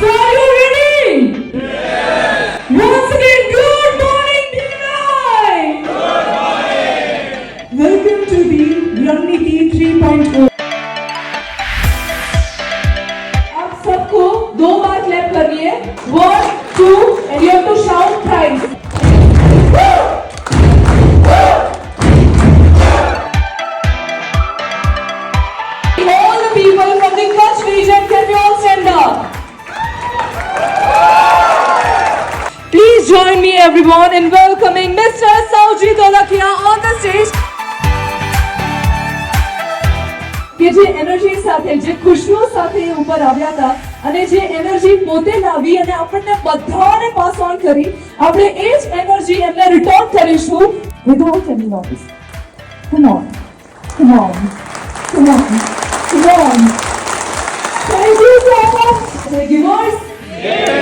So are you ready? Yes. Once again, good morning, Bhilai. Good morning. Welcome to the Rangniti 3.0. आप सबको 2 बार clap करिए. 1, 2, and you have to shout thrice. All the people from the Kutch region, can we all stand up? Please join me everyone in welcoming Mr. Saujit Olakia on the stage. કે જે energy સાથે જે ખુશીઓ સાથે ઉપર આવ્યા હતા અને જે એનર્જી પોતે લાવી અને આપણને બધાને પાસ ઓન કરી આપણે એ જ એનર્જી એમને રિટર્ન કરીશું without any noise. Come on. Come on. Come on. Come on. Thank you so much. Thank you, boys. Yeah.